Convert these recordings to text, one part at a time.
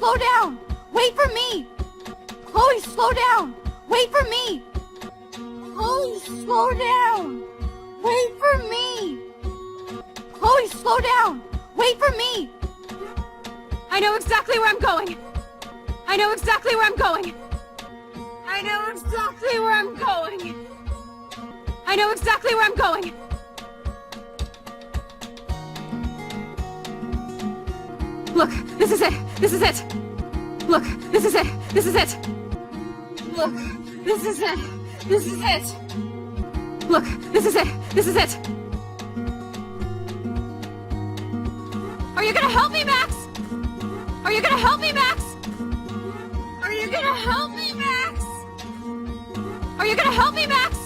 slow down! Wait for me! Chloe, slow down! Wait for me! Chloe, slow down! Wait for me! Chloe, slow down! Wait for me! I know exactly where I'm going! I know exactly where I'm going! I know exactly where I'm going! I know exactly where I'm going! Look, this is it! This is it! Look, this is it! This is it! Look, this is it! This is it! Look, this is it! This is it! Are you gonna help me, Max? Are you gonna help me, Max? Are you gonna help me, Max? Are you gonna help me, Max?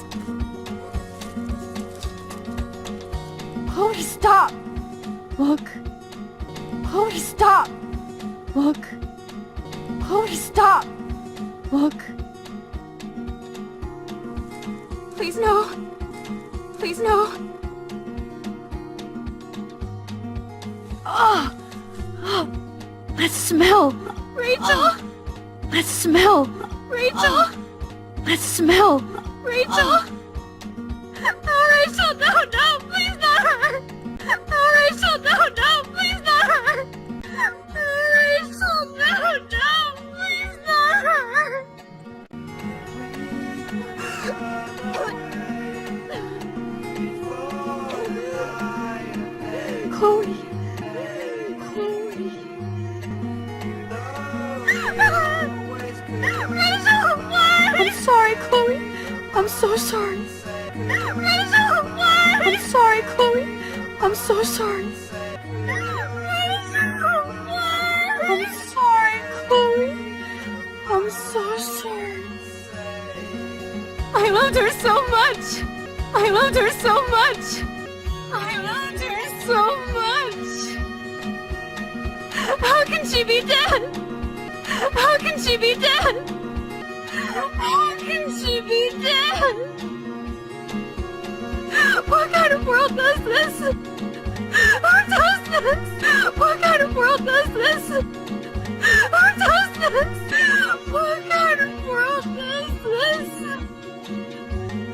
Chloe, stop! Look. Chloe, stop! Look. Chloe, stop! Look. Please, no. Please, no. Oh! Oh! That smell! Rachel! Oh. That smell! Rachel! Oh. That smell! Rachel! Oh. Oh, Rachel, no, no! Please, not her! Oh, Rachel, no, no! Please, not her! Oh, Rachel, no, no! Please, not her! Chloe. Rachel, what? I'm sorry, Chloe. I'm so sorry. Rachel, what? I'm sorry, Chloe. I'm so sorry. Rachel, what? I'm sorry, Chloe. I'm so sorry. I loved her so much. I loved her so much. I loved her so much. How can she be dead? How can she be dead? How can she be dead? What kind of world does this? Who does this? What kind of world does this? Who does this? What kind of world does this?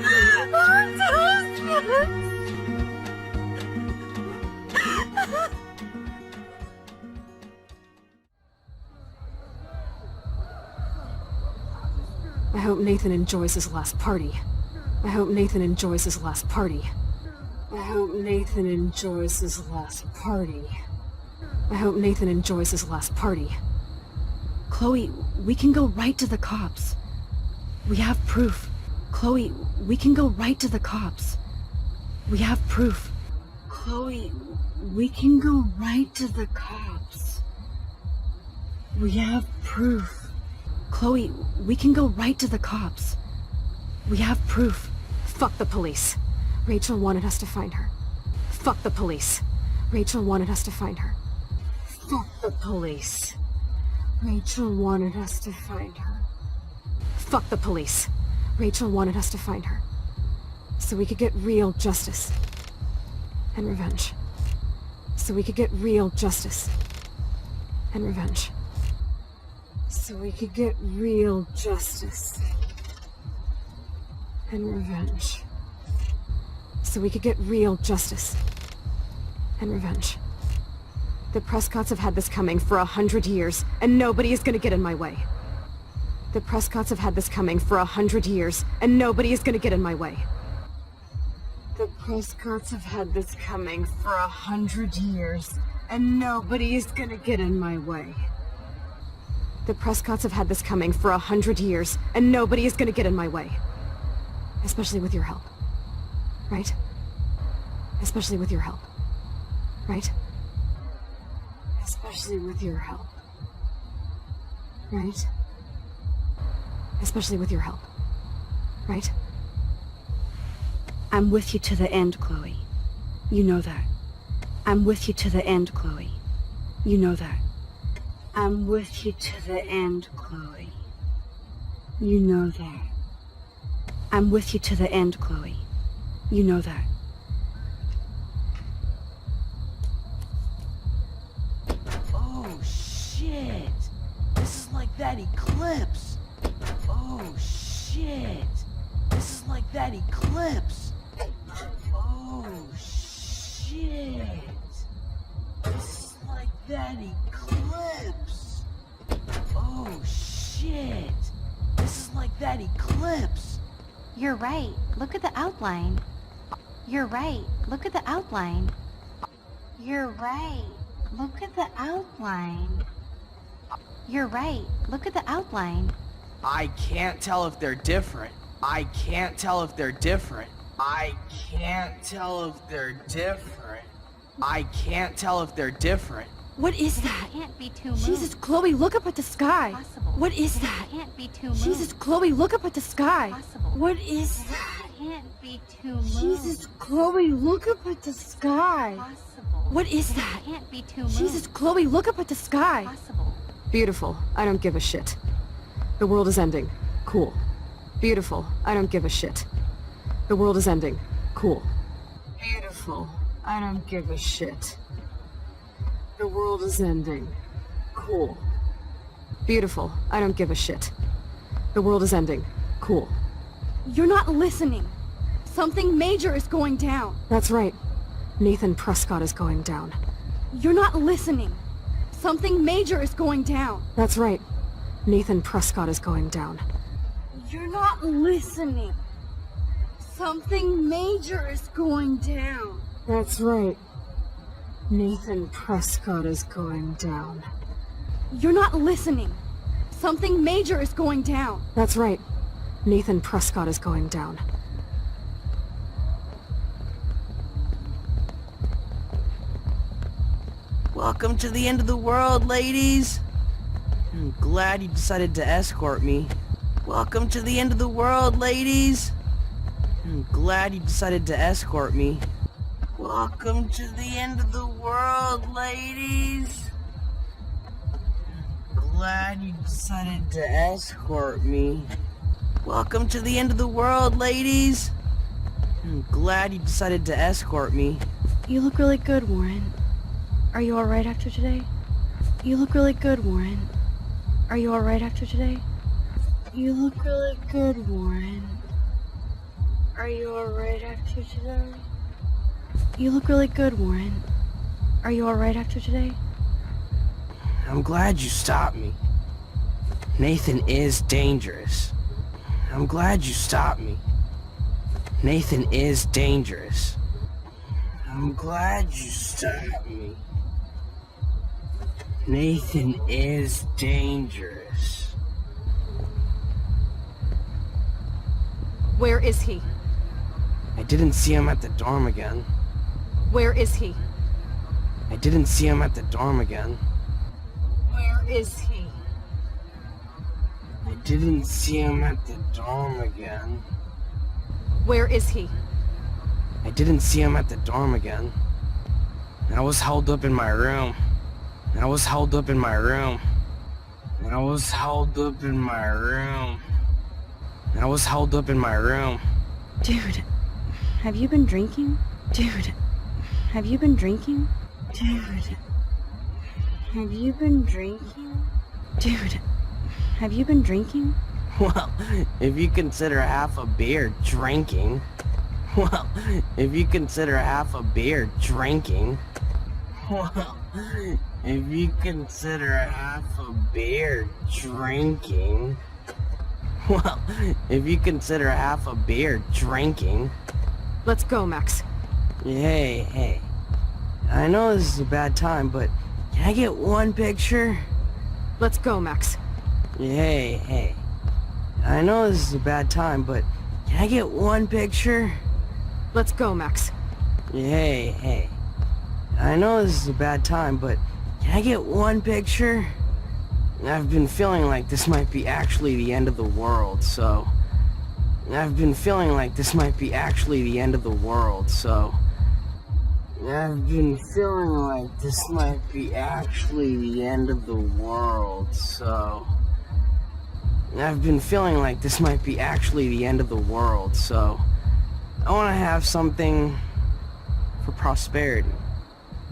Who does this? I hope Nathan enjoys his last party. I hope Nathan enjoys his last party. I hope Nathan enjoys his last party. I hope Nathan enjoys his last party. Chloe, we can go right to the cops. We have proof. Chloe, we can go right to the cops. We have proof. Chloe, we can go right to the cops. We have proof. Chloe, we can go right to the cops. We have proof. Fuck the police. Rachel wanted us to find her. Fuck the police. Rachel wanted us to find her. Fuck the police. Rachel wanted us to find her. Fuck the police. Rachel wanted us to find her. So we could get real justice. And revenge. So we could get real justice. And revenge. So we could get real justice. And revenge. So we could get real justice. And revenge. The Prescotts have had this coming for 100 years, and nobody is gonna get in my way. The Prescotts have had this coming for 100 years, and nobody is gonna get in my way. The Prescotts have had this coming for 100 years, and nobody is gonna get in my way. The Prescotts have had this coming for 100 years, and nobody is gonna get in my way. Especially with your help. Right? Especially with your help. Right? Especially with your help. Right? Especially with your help. Right? I'm with you to the end, Chloe. You know that. I'm with you to the end, Chloe. You know that. I'm with you to the end, Chloe. You know that. I'm with you to the end, Chloe. You know that. Oh, shit. eclipse. Oh shit. This is like that eclipse. Oh shit. This is like that eclipse. Oh shit. This is like that eclipse. You're right. Look at the outline. You're right. Look at the outline. You're right. Look at the outline. You're right. Look at the outline. I can't tell if they're different. I can't tell if they're different. I can't tell if they're different. I can't tell if they're different. What is that? Can't be two moons. Jesus, Chloe, look up at the sky. Possible. What is that? Can't be two moons. Jesus, Chloe, look up at the sky. Possible. What is that? Can't be two moons. Jesus, Chloe, look up at the sky. Possible. What is that? Can't be two moons. Jesus, Chloe, look up at the sky. Possible. Beautiful. I don't give a shit. The world is ending. Cool. Beautiful. I don't give a shit. The world is ending. Cool. Beautiful. I don't give a shit. The world is ending. Cool. Beautiful. I don't give a shit. The world is ending. Cool. You're not listening. Something major is going down. That's right. Nathan Prescott is going down. You're not listening. Something major is going down. That's right. Nathan Prescott is going down. You're not listening. Something major is going down. That's right. Nathan Prescott is going down. You're not listening. Something major is going down. That's right. Nathan Prescott is going down. Welcome to the end of the world, ladies. I'm glad you decided to escort me. Welcome to the end of the world, ladies. I'm glad you decided to escort me. Welcome to the end of the world, ladies. I'm glad you decided to escort me. Welcome to the end of the world, ladies. I'm glad you decided to escort me. You look really good, Warren. Are you alright after today? You look really good, Warren. Are you alright after today? You look really good, Warren. Are you alright after today? You look really good, Warren. Are you alright after today? I'm glad you stopped me. Nathan is dangerous. I'm glad you stopped me. Nathan is dangerous. I'm glad you stopped me. Nathan is dangerous. Where is he? I didn't see him at the dorm again. Where is he? I didn't see him at the dorm again. Where is he? I didn't see him at the dorm again. Where is he? I didn't see him at the dorm again. I was held up in my room. I was held up in my room. I was held up in my room. I was held up in my room. Dude, have you been drinking? Dude, have you been drinking? Dude, have you been drinking? Dude, have you been drinking? Well, if you consider half a beer drinking. Well, if you consider half a beer drinking. Well, if you consider half a beer drinking. Well, if you consider half a beer drinking. Let's go, Max. Hey. I know this is a bad time, but can I get one picture? Let's go, Max. Hey. I know this is a bad time, but can I get one picture? Let's go, Max. Hey. I know this is a bad time, but can I get one picture? I've been feeling like this might be actually the end of the world, so... I've been feeling like this might be actually the end of the world, so... I've been feeling like this might be actually the end of the world, so... I've been feeling like this might be actually the end of the world, so... I want to have something for prosperity.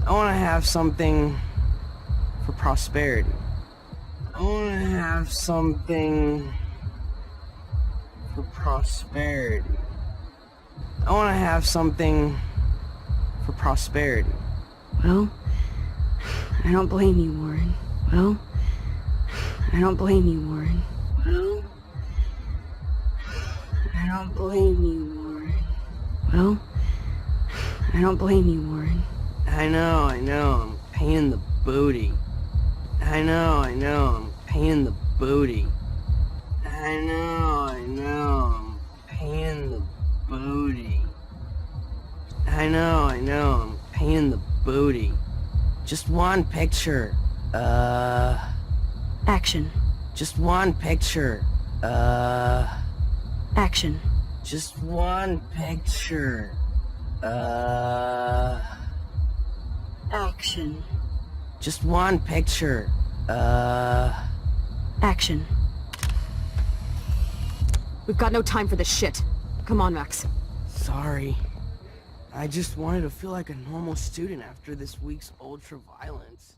I want to have something for prosperity. I want to have something for prosperity. I want to have something for prosperity. Well, I don't blame you, Warren. Well, I don't blame you, Warren. Well, I don't blame you, Warren. Well, I don't blame you, Warren. I know, I'm a pain in the booty. I know, I'm a pain in the booty. I know, I'm a pain in the booty. I know, I'm a pain in the booty. Just one picture. Action. Just one picture. Action. Just one picture. Action. Just one picture. Action. We've got no time for this shit. Come on, Max. Sorry. I just wanted to feel like a normal student after this week's ultra-violence.